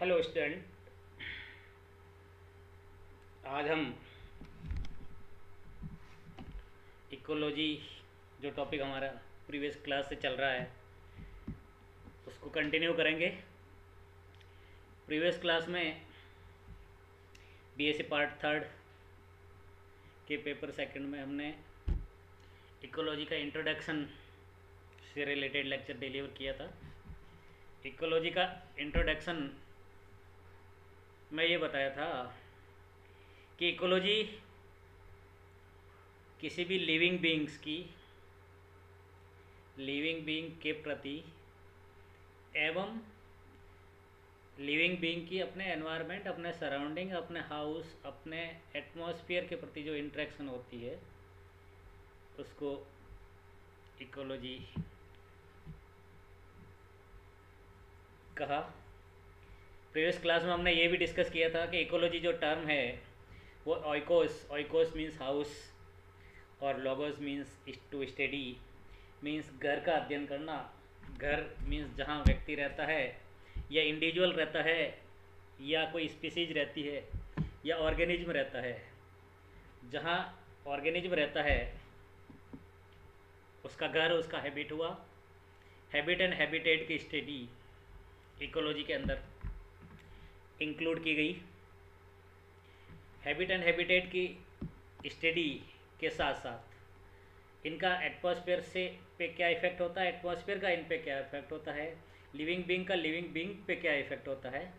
Hello student. आज हम ecology जो टॉपिक हमारा प्रीवियस क्लास से चल रहा है उसको कंटिन्यू करेंगे। प्रीवियस क्लास में बीएससी पार्ट थर्ड के पेपर सेकंड में हमने इकोलॉजी का इंट्रोडक्शन से रिलेटेड लेक्चर डिलीवर किया था। इकोलॉजी का इंट्रोडक्शन में ये बताया था कि इकोलॉजी किसी भी लिविंग बीइंग के प्रति एवं लिविंग बीइंग की अपने एनवायरनमेंट, अपने सराउंडिंग, अपने हाउस, अपने एटमॉस्फेयर के प्रति जो इंटरेक्शन होती है उसको इकोलॉजी कहा। प्रीवियस क्लास में हमने ये भी डिस्कस किया था कि इकोलॉजी जो टर्म है वो ऑइकोस मीन्स हाउस और logos means to study, means घर का अध्ययन करना। घर मीन्स जहाँ व्यक्ति रहता है या इंडिविजुअल रहता है या कोई स्पीसीज रहती है या ऑर्गेनिज्म रहता है। जहाँ ऑर्गेनिज्म रहता है उसका घर, उसका हैबिट हुआ। हैबिट एंड हैबिटेट की स्टडी इकोलॉजी के अंदर इंक्लूड की गई। हैबिट एंड हैबिटेट की स्टडी के साथ साथ इनका एटमॉस्फेयर से पे क्या इफ़ेक्ट होता है, एटमॉस्फेयर का इन पे क्या इफ़ेक्ट होता है, लिविंग बीइंग का लिविंग बीइंग पे क्या इफ़ेक्ट होता है,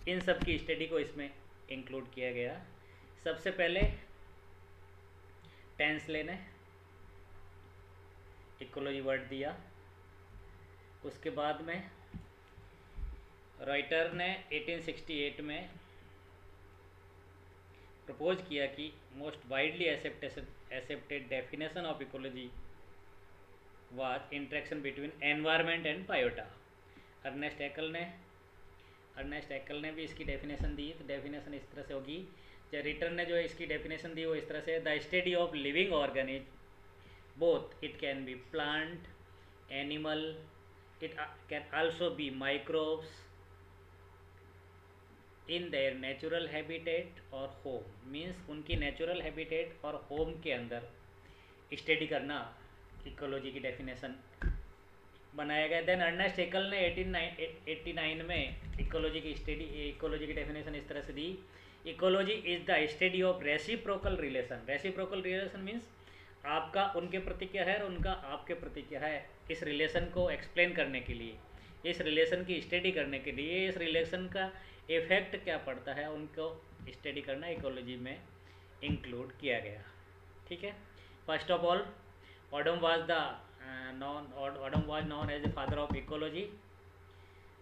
इन सब की स्टडी को इसमें इंक्लूड किया गया। सबसे पहले टेंस लेने इकोलॉजी वर्ड दिया। उसके बाद में राइटर ने 1868 में प्रपोज किया कि most widely accepted definition of ecology was interaction between environment and biota. Ernest Haeckel ने भी इसकी डेफिनेशन दी। तो डेफिनेशन इस तरह से होगी, जो रिटर ने जो इसकी डेफिनेशन दी वो इस तरह से, the study of living organism both it can be plant, animal, it can also B microbes in their natural habitat और होम। मीन्स उनकी नेचुरल हैबिटेट और होम के अंदर स्टडी करना इकोलॉजी की डेफिनेशन बनाया गया। देन अर्नेस्ट हैकल ने 1889 में इकोलॉजी की डेफिनेशन इस तरह से दी, ecology is the study of reciprocal relation. Reciprocal relation means आपका उनके प्रति क्या है और उनका आपके प्रति क्या है। इस रिलेशन को एक्सप्लेन करने के लिए, इस रिलेशन की स्टडी करने के लिए, इस रिलेशन का इफेक्ट क्या पड़ता है, उनको स्टडी करना इकोलॉजी में इंक्लूड किया गया। ठीक है। First of all Odum was known as the father of ecology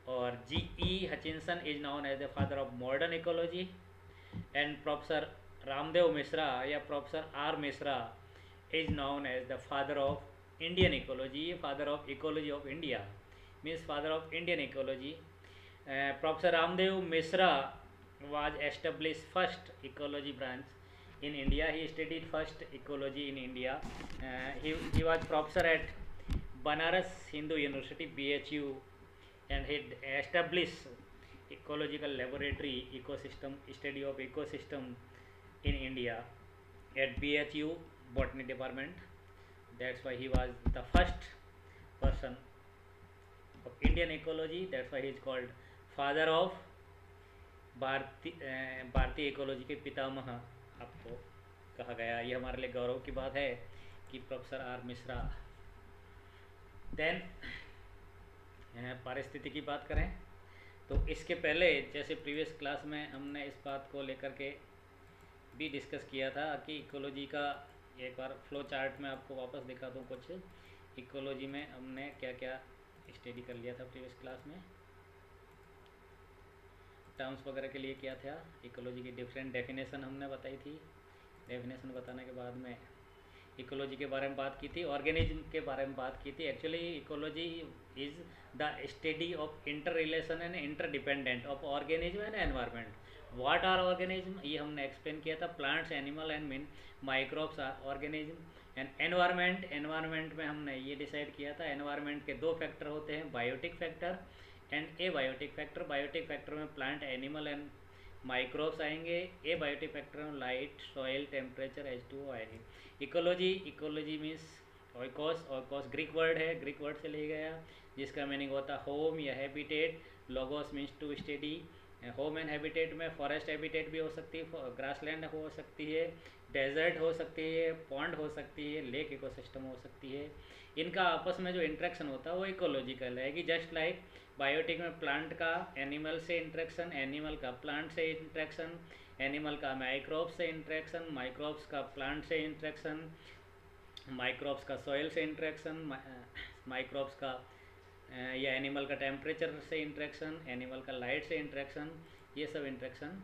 और G E. Hutchinson is known as the father of modern ecology and professor Ramdev Mishra या professor R Mishra is known as the father of Indian ecology, father of ecology of India, means father of Indian ecology. Professor Ramdev Mishra was established first ecology branch in India. He studied first ecology in India. He was professor at Banaras Hindu University BHU and he established ecological laboratory ecosystem study of ecosystem in India at BHU Botany Department. That's why he was the first person of Indian ecology. That's why he is called father of भारतीय ecology के पितामह आपको कहा गया। ये हमारे लिए गौरव की बात है कि प्रोफेसर आर मिश्रा। देन पारिस्थितिकी की बात करें तो इसके पहले जैसे प्रीवियस क्लास में हमने इस बात को लेकर के भी डिस्कस किया था कि इकोलॉजी का एक बार फ्लो चार्ट में आपको वापस दिखा दूँ कुछ इकोलॉजी में हमने क्या क्या स्टडी कर लिया था प्रीवियस क्लास में। टर्म्स वगैरह के लिए क्या था, इकोलॉजी की डिफरेंट डेफिनेशन हमने बताई थी। डेफिनेशन बताने के बाद में इकोलॉजी के बारे में बात की थी, ऑर्गेनिज्म के बारे में बात की थी। Actually ecology is the study of inter relation and inter dependent of organism and environment. What are organism, ये हमने एक्सप्लेन किया था। Plants, animal and microbes are organism. And environment में हमने ये डिसाइड किया था एनवायरनमेंट के दो फैक्टर होते हैं, biotic factor and abiotic factor में प्लांट, एनिमल एंड माइक्रोब्स आएंगे। ए बायोटिक फैक्टर में लाइट, सॉइल, टेम्परेचर, H2O आएंगे। Ecology means oikos Greek word है, ग्रीक वर्ड से लिया गया, जिसका मीनिंग होता है होम या habitat. Logos means to study. Home and habitat में फॉरेस्ट हैबिटेट भी हो सकती है, ग्रासलैंड हो सकती है, डेजर्ट हो सकती है, पॉन्ड हो सकती है, लेक इकोसिस्टम हो सकती है। इनका आपस में जो इंट्रैक्शन होता है वो इकोलॉजिकल है कि जस्ट लाइक बायोटिक में प्लांट का एनिमल से इंट्रैक्शन, एनिमल का प्लांट से इंट्रैक्शन, एनिमल का माइक्रोब्स से इंट्रैक्शन, माइक्रोब्स का प्लांट से इंट्रैक्शन, माइक्रोब्स का सॉइल से इंट्रैक्शन, माइक्रोब्स का या एनिमल का टेम्परेचर से इंट्रैक्शन, एनिमल का लाइट से इंट्रैक्शन, ये सब इंट्रैक्शन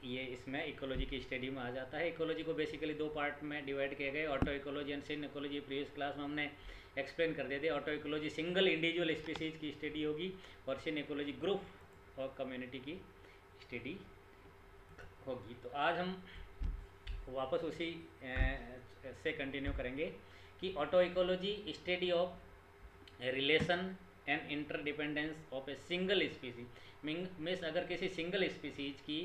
ये इसमें इकोलॉजी की स्टडी में आ जाता है। इकोलॉजी को बेसिकली दो पार्ट में डिवाइड किए गए, auto ecology and syn ecology. Previous class में हमने एक्सप्लेन कर दिए थे। Auto ecology single individual species की स्टडी होगी और सिन इकोलॉजी ग्रुप और कम्युनिटी की स्टडी होगी। तो आज हम वापस उसी से कंटिन्यू करेंगे कि auto ecology study of relation and interdependence of a single species. Means अगर किसी सिंगल स्पीसीज की,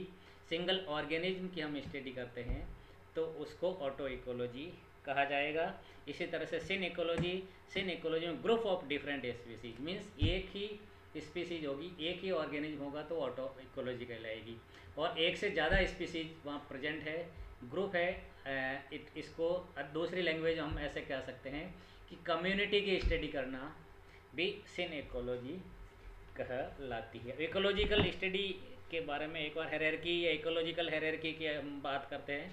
सिंगल ऑर्गेनिज्म की हम स्टडी करते हैं तो उसको ऑटो इकोलॉजी कहा जाएगा। इसी तरह से सिन इकोलॉजी में group of different species, means एक ही स्पीसीज होगी, एक ही ऑर्गेनिज्म होगा तो ऑटो इकोलॉजी कहलाएगी। और एक से ज़्यादा स्पीसीज वहाँ प्रेजेंट है, ग्रुप है, इसको दूसरी लैंग्वेज हम ऐसे कह सकते हैं कि कम्युनिटी की स्टडी करना भी सिन इकोलॉजी कहलाती है। इकोलॉजिकल स्टडी के बारे में एक बार हायरार्की या इकोलॉजिकल हायरार्की की हम बात करते हैं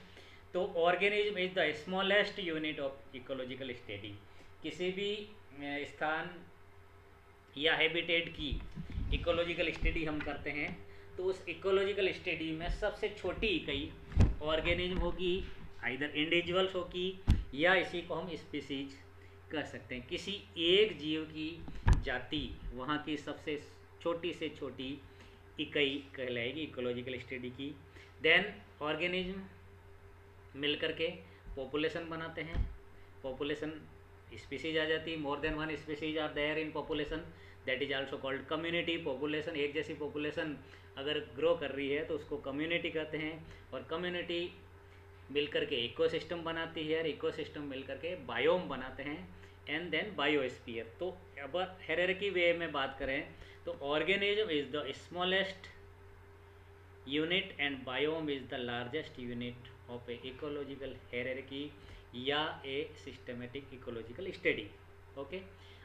तो organism is the smallest unit of ecological study. किसी भी स्थान या हैबिटेट की इकोलॉजिकल स्टडी हम करते हैं तो उस इकोलॉजिकल स्टडी में सबसे छोटी इकाई ऑर्गेनिज्म होगी, आइदर इंडिविजुअल्स होगी या इसी को हम स्पीसीज कह सकते हैं। किसी एक जीव की जाति वहाँ की सबसे छोटी से छोटी इकाई कहलाएगी इकोलॉजिकल स्टडी की। देन ऑर्गेनिज्म मिलकर के पॉपुलेशन बनाते हैं, पॉपुलेशन स्पीसीज आ जाती है, more than one species are there in population, that is also called community. Population, एक जैसी पॉपुलेशन अगर ग्रो कर रही है तो उसको कम्युनिटी कहते हैं। और कम्युनिटी मिलकर के इकोसिस्टम बनाती है और इकोसिस्टम मिलकर के बायोम बनाते हैं एंड देन बायोस्फीयर। तो अब हायरार्की वे में बात करें तो organism is the smallest unit and biome is the largest unit of a ecological hierarchy या a systematic ecological study. Okay,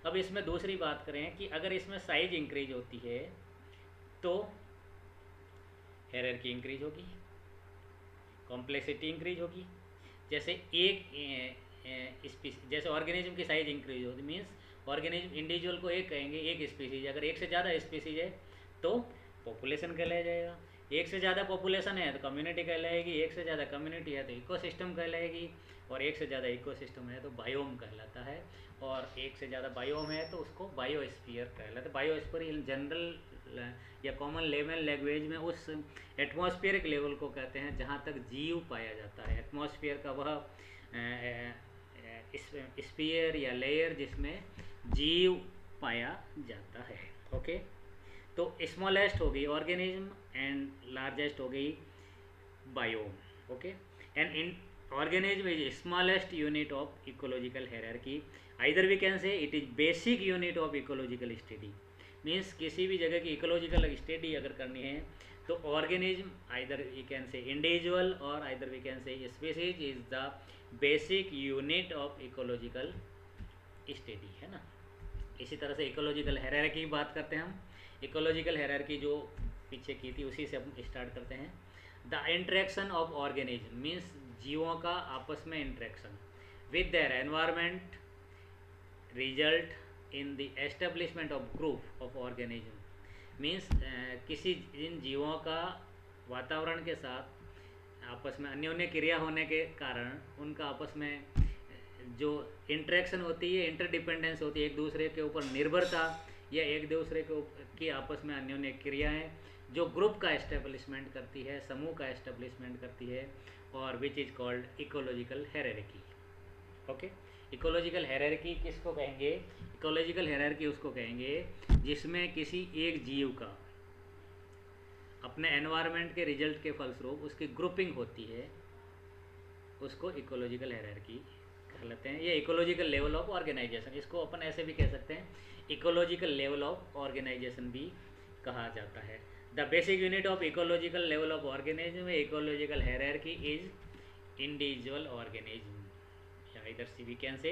अब इसमें दूसरी बात करें कि अगर इसमें साइज इंक्रीज होती है तो हायरार्की इंक्रीज होगी, कॉम्प्लेक्सिटी इंक्रीज होगी। जैसे जैसे ऑर्गेनिज्म की साइज इंक्रीज होती मीन्स ऑर्गेनिज्म इंडिविजुअल को एक कहेंगे, एक स्पीसीज। अगर एक से ज़्यादा स्पीसीज है तो पॉपुलेशन कहलाया जाएगा, एक से ज़्यादा पॉपुलेशन है तो कम्युनिटी कहलाएगी, एक से ज़्यादा कम्युनिटी है तो इकोसिस्टम कहलाएगी, और एक से ज़्यादा इकोसिस्टम है तो बायोम कहलाता है, और एक से ज़्यादा बायोम है तो उसको बायोस्फीयर कहलाता है। बायोस्फीयर इन जनरल या कॉमन लेवल लैंग्वेज में उस एटमॉस्फेरिक लेवल को कहते हैं जहाँ तक जीव पाया जाता है। एटमॉस्फेयर का वह स्फीयर या लेयर जिसमें जीव पाया जाता है। ओके, तो स्मॉलेस्ट हो गई ऑर्गेनिज्म एंड लार्जेस्ट हो गई biome. Okay, and in organism is smallest unit of ecological hierarchy, either we can say it is basic unit of ecological study। Means किसी भी जगह की इकोलॉजिकल स्टडी अगर करनी है तो organism either we can say individual और either we can say species is the basic unit of ecological study, है ना। इसी तरह से इकोलॉजिकल हायरार्की की बात करते हैं हम। इकोलॉजिकल हायरार्की जो पीछे की थी उसी से हम स्टार्ट करते हैं। The interaction of organism means जीवों का आपस में interaction with their environment result in the establishment of group of organism. Means किसी इन जीवों का वातावरण के साथ आपस में अन्योन्य क्रिया होने के कारण उनका आपस में जो इंट्रैक्शन होती है, इंटरडिपेंडेंस होती है, एक दूसरे के ऊपर निर्भरता या एक दूसरे की आपस में अन्योन्य क्रियाएँ जो ग्रुप का एस्टेब्लिशमेंट करती है, समूह का एस्टेब्लिशमेंट करती है, और which is called ecological hierarchy. Okay, ecological hierarchy किसको कहेंगे इकोलॉजिकल हायरार्की उसको कहेंगे जिसमें किसी एक जीव का अपने एनवायरनमेंट के रिजल्ट के फलस्वरूप उसकी ग्रुपिंग होती है, उसको इकोलॉजिकल हायरार्की कहलाते हैं। ये इकोलॉजिकल लेवल ऑफ ऑर्गेनाइजेशन, इसको अपन ऐसे भी कह सकते हैं, इकोलॉजिकल लेवल ऑफ ऑर्गेनाइजेशन भी कहा जाता है। The basic unit of ecological level of organism ecological hierarchy is individual organism, या either see we can say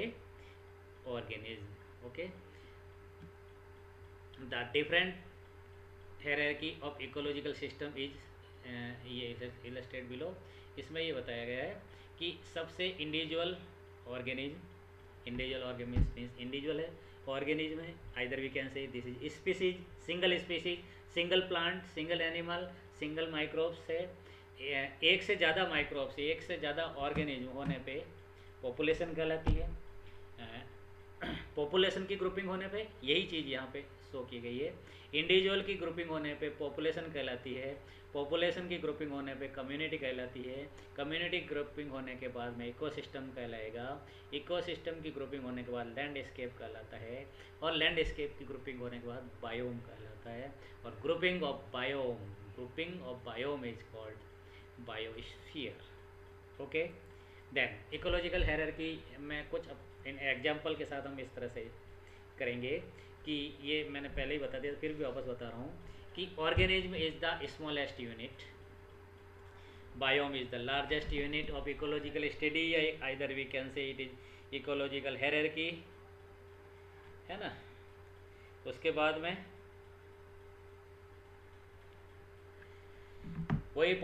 organism. Okay, the different hierarchy of ecological system is, ये illustrate below, इसमें ये बताया गया है कि सबसे इंडिविजुअल ऑर्गेनिज्म मीन्स इंडिविजुअल है, ऑर्गेनिज्म है, either we can say this is species, single species, single plant, single animal, single microbes है, एक से ज़्यादा माइक्रोब्स, एक से ज़्यादा ऑर्गेनिज्म होने पे पॉपुलेशन कहलाती है। पॉपुलेशन की ग्रुपिंग होने पे यही चीज़ यहाँ पे शो की गई है। इंडिविजुअल की ग्रुपिंग होने पे पॉपुलेशन कहलाती है, पॉपुलेशन की ग्रुपिंग होने पे कम्युनिटी कहलाती है, कम्युनिटी ग्रुपिंग होने के बाद में इकोसिस्टम कहलाएगा, इकोसिस्टम की ग्रुपिंग होने के बाद लैंडस्केप कहलाता है, और लैंडस्केप की ग्रुपिंग होने के बाद बायोम कहलाता है, और grouping of biome is called biosphere. Okay, then ecological hierarchy में कुछ इन एग्जाम्पल के साथ हम इस तरह से करेंगे कि ये मैंने पहले ही बता दिया, फिर भी वापस बता रहा हूँ कि organism is the smallest unit, biome is the largest unit of ecological study, either we can say it is ecological hierarchy, है ना। उसके बाद में वही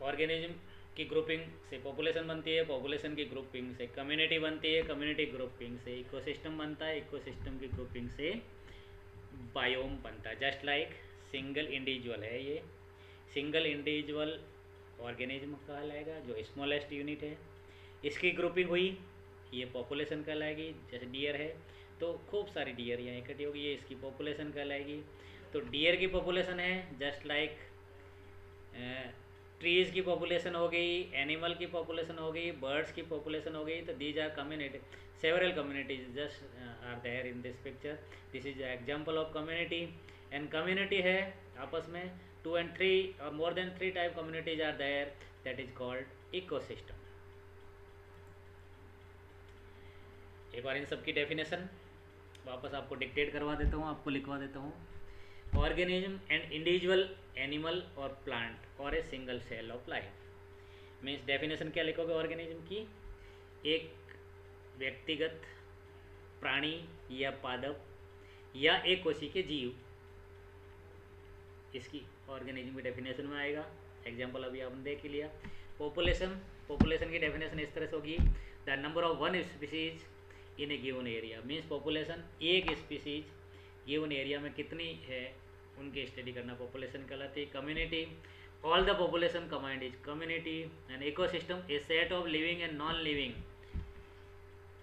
ऑर्गेनिज्म की ग्रुपिंग से पॉपुलेशन बनती है, पॉपुलेशन की ग्रुपिंग से कम्युनिटी बनती है, कम्युनिटी ग्रुपिंग से इकोसिस्टम बनता है, इकोसिस्टम की ग्रुपिंग से बायोम बनता है। जस्ट लाइक सिंगल इंडिविजुअल है, ये सिंगल इंडिविजुअल ऑर्गेनिज्म कहलाएगा जो स्मॉलेस्ट यूनिट है, इसकी ग्रुपिंग हुई ये पॉपुलेशन कहलाएगी। जैसे डियर है तो खूब सारी डियर यहाँ इकट्ठी होगी, ये इसकी पॉपुलेशन कहलाएगी। तो डियर की पॉपुलेशन है, जस्ट लाइक ट्रीज़ की पॉपुलेशन हो गई, एनिमल की पॉपुलेशन हो गई, बर्ड्स की पॉपुलेशन हो गई। तो these are community, several communities just are there in this picture, this is example of community. And community है आपस में 2 and 3 और more than 3 type communities are there, that is called ecosystem. एक बार इन सब की डेफिनेशन वापस आपको डिक्टेट करवा देता हूँ, आपको लिखवा देता हूँ। ऑर्गेनिज्म एंड इंडिविजुअल एनिमल और प्लांट और a single cell of life. Means definition क्या लिखोगे ऑर्गेनिज्म की, एक व्यक्तिगत प्राणी या पादप या एक कोशी के जीव, इसकी ऑर्गेनिज्म की डेफिनेशन में आएगा। एग्जाम्पल अभी आपने देख ही लिया। पॉपुलेशन की डेफिनेशन इस तरह से होगी, the number of one species in a given area. Means population एक स्पीसीज गिवन एरिया में कितनी है उनकी स्टडी करना पॉपुलेशन कहलाती है। Community, all the population command is community. And ecosystem a set of living and non living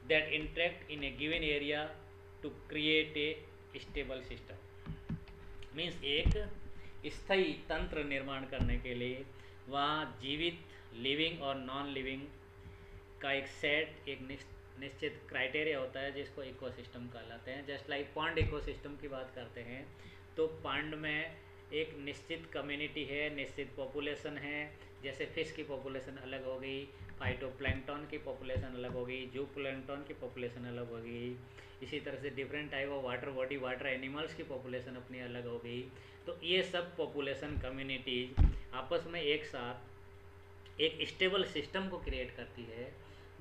that interact in a given area to create a stable system. Means एक स्थायी तंत्र निर्माण करने के लिए वहाँ जीवित, लिविंग और नॉन लिविंग का एक सेट, एक निश्चित क्राइटेरिया होता है जिसको इकोसिस्टम कहलाते हैं। जस्ट लाइक पॉन्ड इकोसिस्टम की बात करते हैं तो पॉन्ड में एक निश्चित कम्युनिटी है, निश्चित पॉपुलेशन है। जैसे फिश की पॉपुलेशन अलग हो गई, फाइटोप्लैंक्टन की पॉपुलेशन अलग हो गई, जूप्लैंक्टन की पॉपुलेशन अलग हो गई। इसी तरह से different type of water body, water animals की पॉपुलेशन अपनी अलग हो गई। तो ये सब पॉपुलेशन कम्युनिटीज आपस में एक साथ एक स्टेबल सिस्टम को क्रिएट करती है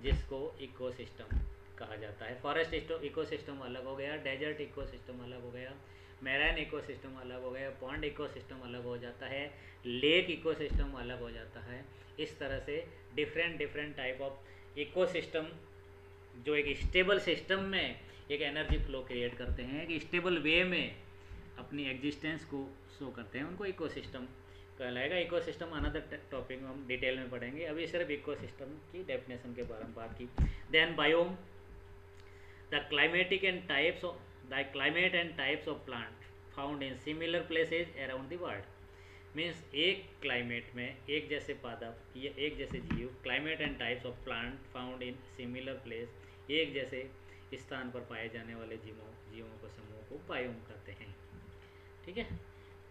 जिसको इकोसिस्टम कहा जाता है। फॉरेस्ट इकोसिस्टम अलग हो गया, डेजर्ट इकोसिस्टम अलग हो गया, मैराइन इकोसिस्टम अलग हो गया, पॉन्ड इकोसिस्टम अलग हो जाता है, लेक इकोसिस्टम अलग हो जाता है। इस तरह से डिफरेंट टाइप ऑफ इकोसिस्टम जो एक स्टेबल सिस्टम में एक एनर्जी फ्लो क्रिएट करते हैं, एक स्टेबल वे में अपनी एग्जिस्टेंस को शो करते हैं, उनको इकोसिस्टम कहलाएगा। इकोसिस्टम अनदर टॉपिक में हम डिटेल में पढ़ेंगे, अभी सिर्फ इकोसिस्टम की डेफिनेशन के बारे में बात की। Then biome, the climatic and types of the climate and types of plant found in similar places around the world. Means एक क्लाइमेट में एक जैसे पादप या एक जैसे जीव, climate and types of plant found in similar place, एक जैसे स्थान पर पाए जाने वाले जीवों को समूह को बायोम कहते हैं। ठीक है,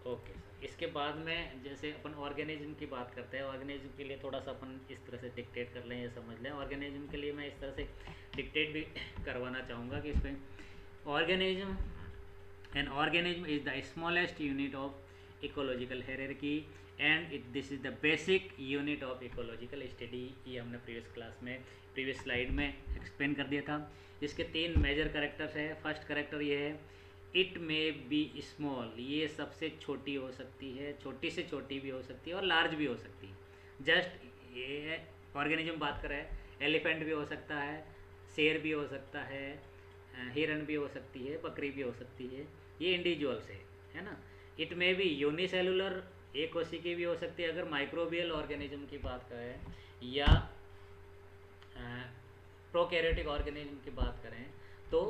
ओके सर। इसके बाद में जैसे अपन ऑर्गेनिज्म की बात करते हैं, ऑर्गेनिज्म के लिए थोड़ा सा अपन इस तरह से डिक्टेट कर लें या समझ लें। ऑर्गेनिज्म के लिए मैं इस तरह से डिक्टेट भी करवाना चाहूँगा कि इसमें organism, an organism is the smallest unit of ecological hierarchy and this is the basic unit of ecological study. ये हमने प्रीवियस स्लाइड में एक्सप्लेन कर दिया था। इसके 3 मेजर कैरेक्टर्स है। फर्स्ट कैरेक्टर ये है इट मे बी स्मॉल, ये सबसे छोटी हो सकती है, छोटी से छोटी भी हो सकती है और लार्ज भी हो सकती है। जस्ट ये ऑर्गेनिज्म बात कर रहे हैं, एलिफेंट भी हो सकता है, शेर भी हो सकता है, हिरन भी हो सकती है, बकरी भी हो सकती है, ये इंडिविजुअल्स है ना। इट मे बी यूनिसेलुलर, एक कोशिकी भी हो सकती है अगर माइक्रोबियल ऑर्गेनिज्म की बात करें, या प्रोकैरियोटिक ऑर्गेनिज्म की बात करें तो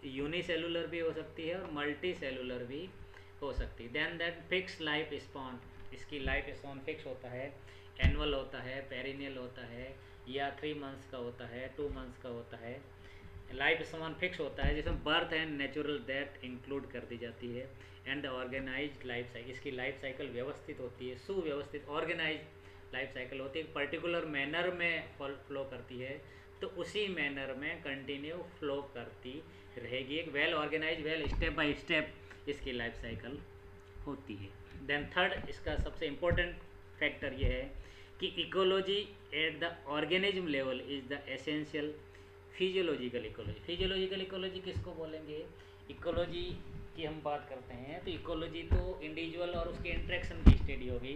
यूनिसेलुलर भी हो सकती है और मल्टी सेलुलर भी हो सकती है। Then that fix life span, इसकी लाइफ स्पॉन फिक्स होता है, एनुअल होता है, पेरिनियल होता है, या 3 मंथ्स का होता है, 2 मंथ्स का होता है। लाइफ स्पॉन फिक्स होता है जिसमें birth and natural death include कर दी जाती है। एंड ऑर्गेनाइज्ड लाइफ साइकिल, इसकी लाइफ साइकिल व्यवस्थित होती है, सुव्यवस्थित ऑर्गेनाइज्ड लाइफ साइकिल होती है, एक पर्टिकुलर मैनर में फ्लो करती है, तो उसी मैनर में कंटिन्यू फ्लो करती रहेगी। एक well organise, well step by step इसकी लाइफ साइकिल होती है। देन थर्ड, इसका सबसे इम्पोर्टेंट फैक्टर ये है कि ecology at the organism level is the essential physiological ecology. Physiological ecology किसको बोलेंगे? इकोलॉजी की हम बात करते हैं तो इकोलॉजी तो इंडिविजुअल और उसके इंट्रैक्शन की स्टडी होगी,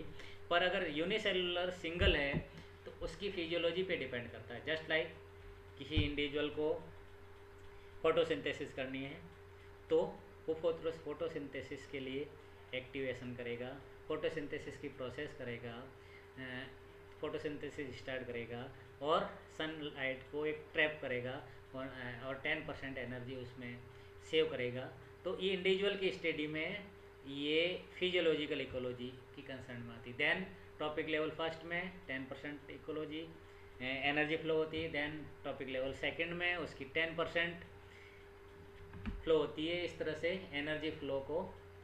पर अगर यूनिसेलुलर सिंगल है तो उसकी फिजियोलॉजी पे डिपेंड करता है। जस्ट लाइक किसी इंडिविजुअल को फोटोसिंथेसिस करनी है तो वो फोटोसिंथेसिस के लिए एक्टिवेशन करेगा, फोटोसिंथेसिस की प्रोसेस करेगा, फोटोसिंथेसिस स्टार्ट करेगा और सनलाइट को एक ट्रैप करेगा और 10% एनर्जी उसमें सेव करेगा। तो ये इंडिविजुअल की स्टडी में ये फिजियोलॉजिकल इकोलॉजी की कंसर्न में आती है। देन टॉपिक लेवल फर्स्ट में 10% इकोलॉजी एनर्जी फ्लो होती है। देन टॉपिक लेवल सेकंड में उसकी 10% फ्लो होती है। इस तरह से एनर्जी फ्लो को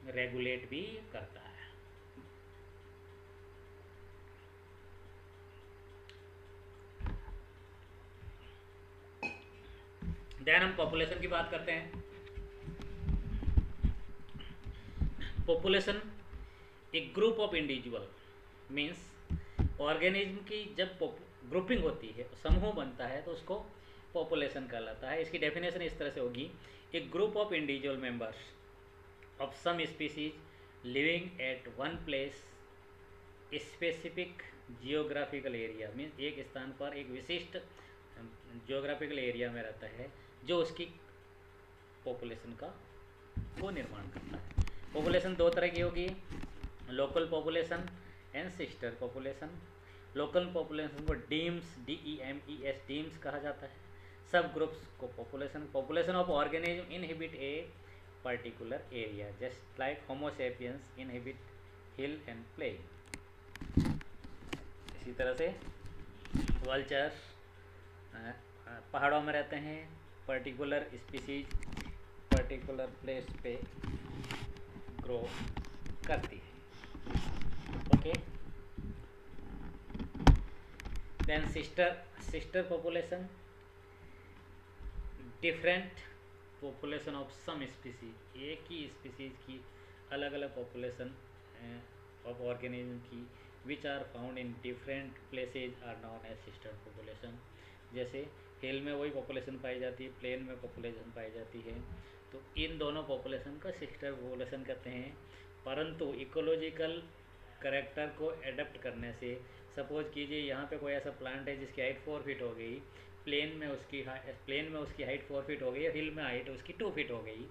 रेगुलेट भी करता है। देन हम पॉपुलेशन की बात करते हैं। पॉपुलेशन एक group of individual means organism की जब ग्रुपिंग होती है, समूह बनता है, तो उसको पॉपुलेशन कहलाता है। इसकी डेफिनेशन इस तरह से होगी, एक group of individual members of some species living at one place specific geographical area, means एक स्थान पर एक विशिष्ट जियोग्राफिकल एरिया में रहता है, जो उसकी पॉपुलेशन का वो निर्माण करता है। पॉपुलेशन 2 तरह की होगी, local population and sister population. Local population को डीम्स, DEMES डीम्स कहा जाता है। सब ग्रुप्स को population of organism inhibit a particular area, just like homo sapiens inhibit hill and plain. इसी तरह से वल्चर्स पहाड़ों में रहते हैं, पर्टिकुलर स्पीसीज पर्टिकुलर प्लेस पे ग्रो करती है। Okay, then sister population, different population of some species, एक ही स्पीसीज की अलग अलग पॉपुलेशन ऑफ ऑर्गेनिज्म की which are found in different places are known as sister population. जैसे हिल में वही पॉपुलेशन पाई जाती है, प्लेन में पॉपुलेशन पाई जाती है, तो इन दोनों पॉपुलेशन का सिस्टर पॉपुलेशन कहते हैं। परंतु इकोलॉजिकल करैक्टर को एडप्ट करने से, सपोज कीजिए यहाँ पे कोई ऐसा प्लांट है जिसकी हाइट 4 फीट हो गई, प्लेन में उसकी हाइट 4 फीट हो गई और हिल में हाइट उसकी 2 फीट हो गई,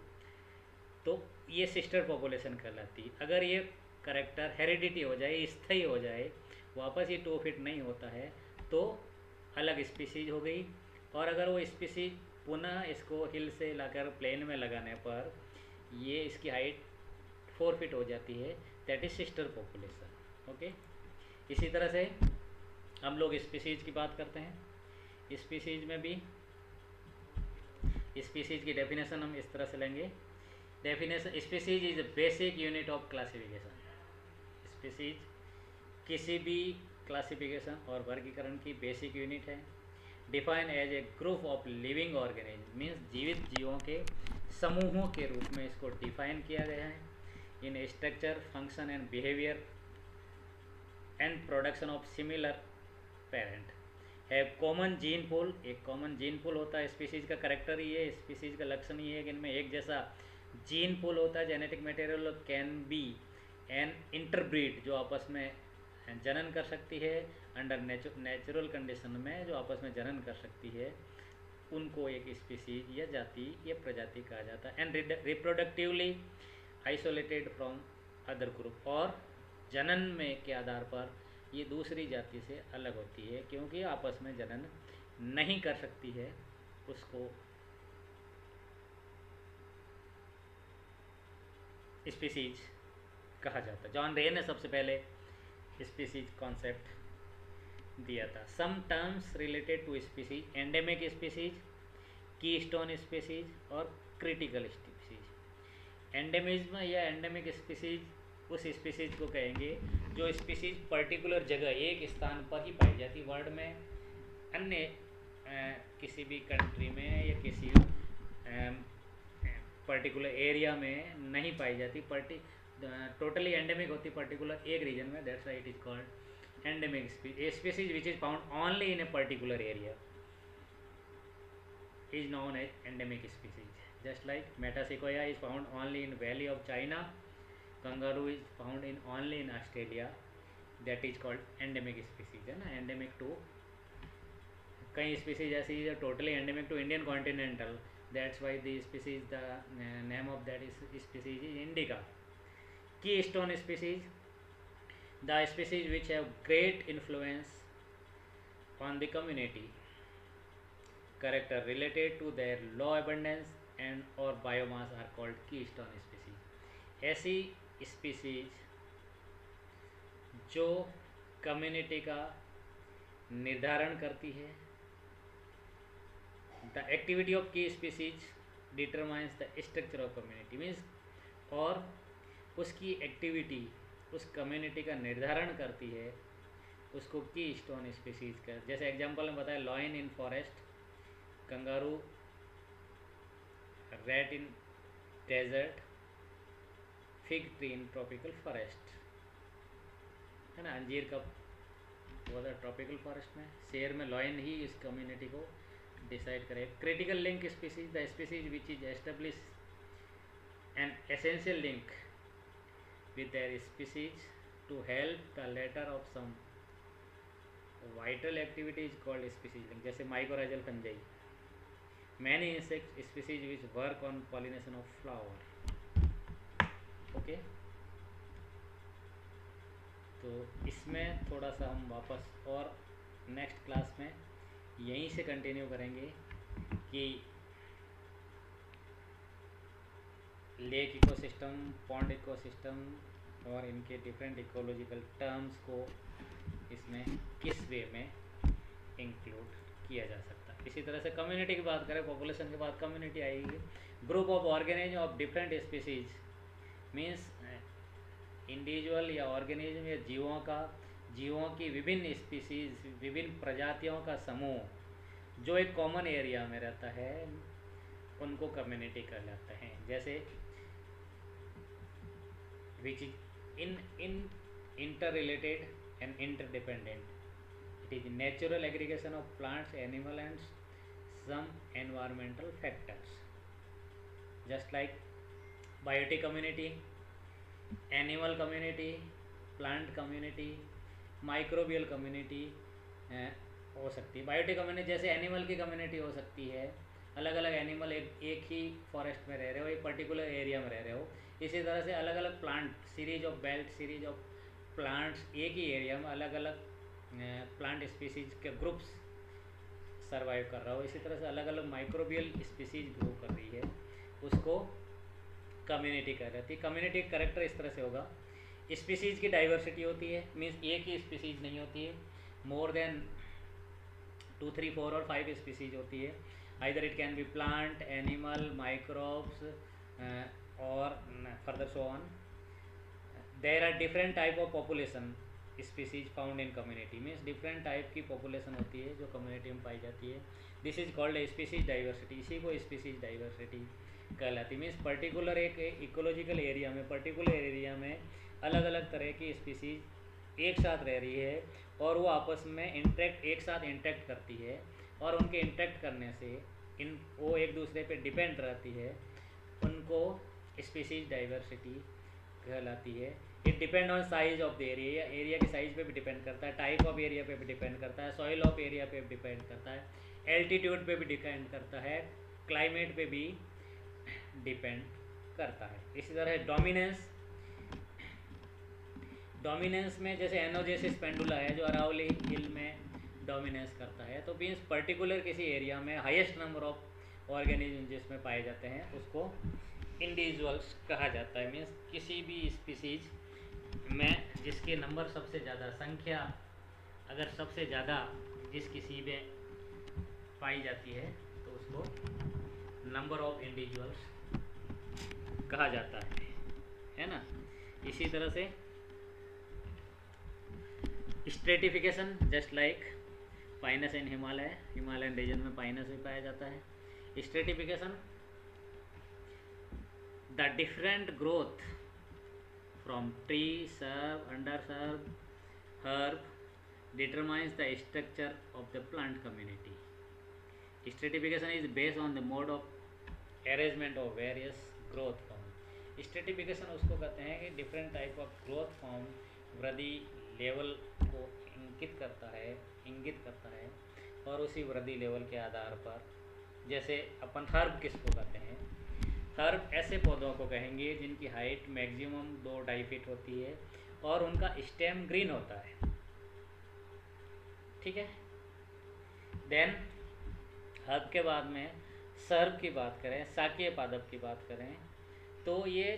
तो ये सिस्टर पॉपुलेशन कहलाती है। अगर ये करैक्टर हेरिडिटी हो जाए, स्थायी हो जाए, वापस ये 2 फीट नहीं होता है, तो अलग स्पीसीज हो गई। और अगर वो स्पीसीज पुनः इसको हिल से लाकर प्लेन में लगाने पर ये इसकी हाइट 4 फीट हो जाती है, that is sister population. Okay, इसी तरह से हम लोग स्पीसीज की बात करते हैं। स्पीसीज में भी स्पीसीज की डेफिनेशन हम इस तरह से लेंगे। Definition, species is a basic unit of classification. Species किसी भी क्लासिफिकेशन और वर्गीकरण की बेसिक यूनिट है। Define as a group of living organism, means जीवित जीवों के समूहों के रूप में इसको डिफाइन किया गया है। इन structure, function and behaviour and production of similar parent है। कॉमन जीन पूल, एक कॉमन जीन पूल होता है। स्पीसीज का करेक्टर ही है, स्पीसीज का लक्षण ही है कि इनमें एक जैसा जीन पूल होता है। Genetic material can be an interbreed, जो आपस में जनन कर सकती है। अंडर नेचुरल कंडीशन में जो आपस में जनन कर सकती है, उनको एक स्पीसीज या जाति या प्रजाति कहा जाता है। And reproductively isolated from other group, और जनन में के आधार पर ये दूसरी जाति से अलग होती है, क्योंकि आपस में जनन नहीं कर सकती है, उसको स्पीसीज कहा जाता है। जॉन रे ने सबसे पहले स्पीसीज कॉन्सेप्ट दिया था। Some terms related to species: endemic species, keystone species और क्रिटिकल स्पीसीज। एंडेमिज्म या एंडेमिक स्पीसीज उस स्पीसीज को कहेंगे जो स्पीसीज पर्टिकुलर जगह, एक स्थान पर ही पाई जाती, वर्ल्ड में अन्य किसी भी कंट्री में या किसी पर्टिकुलर एरिया में नहीं पाई जाती। टोटली एंडेमिक होती पर्टिकुलर एक रीजन में, that's why it is called endemic species which is found only in A particular area is known as endemic species. Just like Metasequoia is found only in valley of China, kangaroo is found in only in Australia, that is called endemic species, है ना। endemic to कई species ऐसी है totally endemic to Indian continental, that's why the species, the name of that is species is indica. Keystone species, the species which have great influence on the community, character related to their low abundance and or biomass are called keystone species. ऐसी species जो community का निर्धारण करती है। The activity of की species determines the structure of community, means और उसकी activity उस कम्युनिटी का निर्धारण करती है, उसको की स्टोन स्पीसीज का। जैसे एग्जांपल में बताया, lion in forest, kangaroo, rat in desert, fig tree in tropical forest, है ना। अंजीर का वो था ट्रॉपिकल फॉरेस्ट में, शेर में लॉयन ही इस कम्युनिटी को डिसाइड करे। Critical link species, the species which is establish an essential link with their species to help the latter of some vital activity is called species link. जैसे mycorrhizal fungi, many insect species which work on pollination of flower. Okay, तो इसमें थोड़ा सा हम वापस और next class में यहीं से कंटिन्यू करेंगे कि लेक इकोसिस्टम, पॉन्ड इकोसिस्टम और इनके डिफरेंट इकोलॉजिकल टर्म्स को इसमें किस वे में इंक्लूड किया जा सकता है। इसी तरह से कम्युनिटी की बात करें, पॉपुलेशन के बाद कम्युनिटी आएगी। Group of organism of different species, means individual या ऑर्गेनिज्म या जीवों की विभिन्न स्पीसीज, विभिन्न प्रजातियों का समूह जो एक कॉमन एरिया में रहता है, उनको कम्युनिटी कहलाते हैं। जैसे which is interrelated and interdependent. It is natural aggregation of plants, animal and some environmental factors. Just like biotic community, animal community, plant community, microbial community हो सकती है। बायोटिक कम्युनिटी जैसे एनिमल की कम्युनिटी हो सकती है, अलग अलग एनिमल एक ही फॉरेस्ट में रह रहे हो, एक पर्टिकुलर एरिया में रह रहे हो। इसी तरह से अलग अलग plant, series of belt, series of plants एक ही एरिया में अलग अलग प्लांट स्पीसीज के ग्रुप्स सरवाइव कर रहा हो। इसी तरह से अलग अलग माइक्रोबियल स्पीसीज ग्रो कर रही है, उसको कम्युनिटी कह रही है। कम्युनिटी का करेक्टर इस तरह से होगा, स्पीसीज की डाइवर्सिटी होती है, मीन्स एक ही स्पीसीज नहीं होती है, मोर देन 2, 3, 4 और 5 स्पीसीज होती है। Either it can be plant, animal, microbes, or further so on. There are different type of population species found in community, means different type की population होती है जो community में पाई जाती है. This is called a species diversity. इसी को species diversity कहलाती है. मीन्स पर्टिकुलर एक इकोलॉजिकल एरिया में, पर्टिकुलर एरिया में अलग अलग तरह की स्पीसीज एक साथ रह रही है और वो आपस में एक साथ इंटरेक्ट करती है और उनके इंटरेक्ट करने से वो एक दूसरे पे डिपेंड रहती है, उनको स्पीसीज डाइवर्सिटी कहलाती है. It depend on size of the area. Area के साइज पे भी डिपेंड करता है, टाइप ऑफ एरिया पे भी डिपेंड करता है, सॉइल ऑफ एरिया पे भी डिपेंड करता है, एल्टीट्यूड पे भी डिपेंड करता है, क्लाइमेट पे भी डिपेंड करता है. इसी तरह डोमिनेंस में जैसे एनोजेसिस पेंडुला है जो अरावली हिल में डोमिनेंस करता है, तो मीन्स पर्टिकुलर किसी एरिया में हाईएस्ट नंबर ऑफ ऑर्गेनिज्म जिसमें पाए जाते हैं उसको इंडिविजुअल्स कहा जाता है. मीन्स किसी भी स्पीसीज में जिसके नंबर सबसे ज़्यादा, संख्या अगर सबसे ज़्यादा जिस किसी में पाई जाती है तो उसको नंबर ऑफ इंडिविजुअल्स कहा जाता है ना. इसी तरह से stratification, just like pinus in Himalayan region में पाइनस भी पाया जाता है. Stratification, the different growth from tree, shrub, undershrub, herb determines the structure of the plant community. Stratification is based on the mode of arrangement of various growth form. Stratification उसको कहते हैं कि different type of growth form वृद्धि level को इंगित करता है और उसी वृद्धि लेवल के आधार पर, जैसे अपन हर्ब किसको कहते हैं, हर्ब ऐसे पौधों को कहेंगे जिनकी हाइट मैक्सिमम 2-2.5 फीट होती है और उनका स्टेम ग्रीन होता है. ठीक है. देन हर्ब के बाद में सर्ब की बात करें, शाकीय पादप की बात करें, तो ये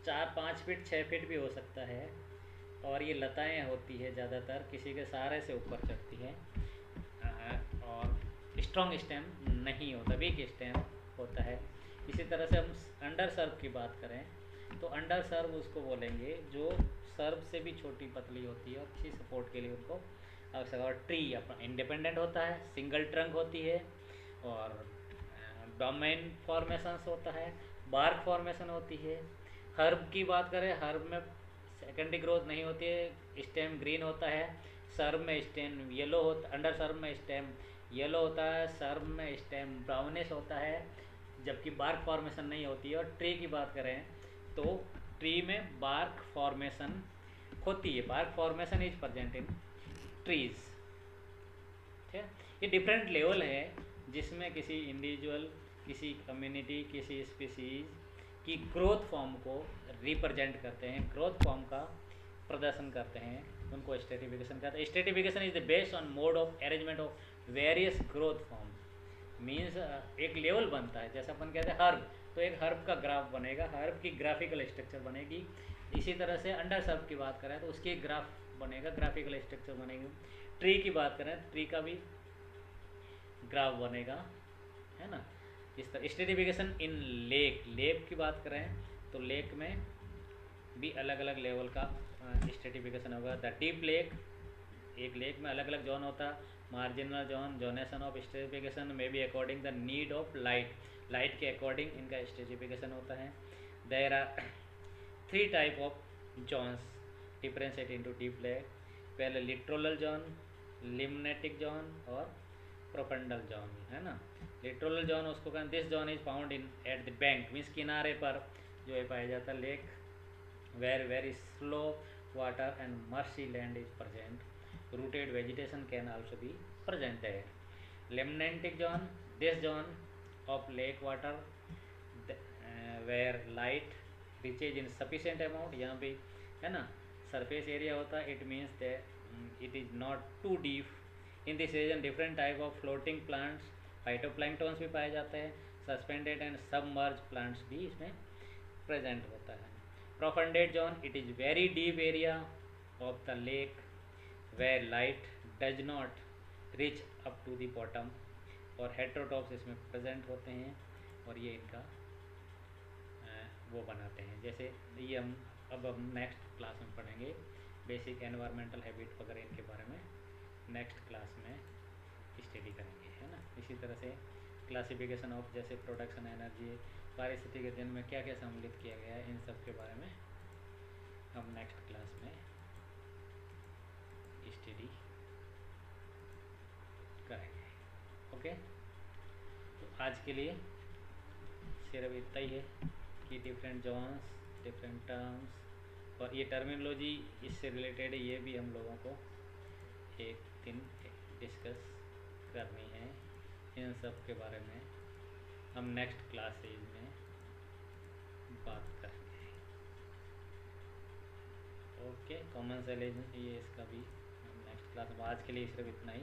4-5 फीट 6 फीट भी हो सकता है और ये लताएं होती है, ज़्यादातर किसी के सहारे से ऊपर चढ़ती है और स्ट्रॉन्ग स्टेम नहीं होता, वीक स्टेम होता है. इसी तरह से हम अंडर सर्ब की बात करें तो अंडर सर्ब उसको बोलेंगे जो सर्ब से भी छोटी पतली होती है और किसी सपोर्ट के लिए उनको आवश्यक. और ट्री अपना इंडिपेंडेंट होता है, सिंगल ट्रंक होती है और डोमेन फॉर्मेशंस होता है, बार्क फॉर्मेशन होती है. हर्ब की बात करें, हर्ब में सेकेंडरी ग्रोथ नहीं होती है, स्टेम ग्रीन होता है. सर्ब में स्टेम येलो होता, अंडर सर्ब में स्टेम येलो होता है, सर्ब में स्टेम ब्राउनिश होता है, जबकि बार्क फॉर्मेशन नहीं होती है. और ट्री की बात करें तो ट्री में बार्क फॉर्मेशन होती है, bark formation is present in trees. ठीक है. ये डिफरेंट लेवल है जिसमें किसी इंडिविजुअल, किसी कम्युनिटी, किसी स्पीसीज की ग्रोथ फॉर्म को रिप्रेजेंट करते हैं, ग्रोथ फॉर्म का प्रदर्शन करते हैं, उनको स्ट्रेटिफिकेशन कहते हैं. Stratification is the based on mode of arrangement of various growth form. Means एक लेवल बनता है, जैसे अपन कहते हैं हर्ब, तो एक हर्ब का ग्राफ बनेगा, हर्ब की ग्राफिकल स्ट्रक्चर बनेगी. इसी तरह से अंडर सर्ब की बात करें तो उसकी ग्राफ बनेगा, ग्राफिकल स्ट्रक्चर बनेगी. ट्री की बात करें तो ट्री का भी ग्राफ बनेगा, है ना. इस तरह स्ट्रेटिफिकेशन इन लेक की बात करें तो लेक में भी अलग अलग लेवल का स्ट्रेटिफिकेशन होगा. द डीप लेक, एक लेक में अलग अलग जोन होता है. Marginal zone, zonation of stratification में भी according the need of light के अकॉर्डिंग इनका स्ट्रेटिफिकेशन होता है. There are 3 type of zones differentiate into deep lake. पहले लिट्रोरल जोन, लिम्नेटिक जोन और प्रोफंडल जोन, है ना. लिट्रोरल जोन उसको कहते हैं, this zone is found in at the bank, means किनारे पर जो है पाया जाता है lake, where very slow water and marshy land is present. Rooted vegetation can also be present है. Limnetic zone, this zone of lake water where light reaches in sufficient amount, यहाँ भी है ना सरफेस एरिया होता है. It means that it is not too deep. In this region different type of floating plants, phytoplanktons भी पाए जाते हैं. सस्पेंडेड एंड सबमर्ज प्लांट्स भी इसमें प्रेजेंट होता है. Profundal zone, it is very deep area of the lake where light does not reach up to the bottom. और हेटेरोटॉप्स इसमें प्रेजेंट होते हैं और ये इनका वो बनाते हैं। जैसे ये हम नेक्स्ट क्लास में पढ़ेंगे, बेसिक एनवायरमेंटल हैबिट वगैरह इनके बारे में नेक्स्ट क्लास में स्टडी करेंगे, है ना। इसी तरह से क्लासिफिकेशन ऑफ जैसे प्रोडक्शन एनर्जी, पारिस्थितिक अध्ययन में क्या क्या सम्मिलित किया गया है, इन सब के बारे में हम नेक्स्ट क्लास में स्टडी करेंगे। ओके, तो आज के लिए सिर्फ इतना ही है कि डिफरेंट जोन्स, डिफरेंट टर्म्स और ये टर्मिनोलॉजी इससे रिलेटेड है, ये भी हम लोगों को एक दिन डिस्कस करनी है। इन सब के बारे में हम नेक्स्ट क्लासेज में बात करेंगे। ओके, कॉमन सेल ये इसका भी नेक्स्ट क्लास में। आज के लिए सिर्फ इतना ही।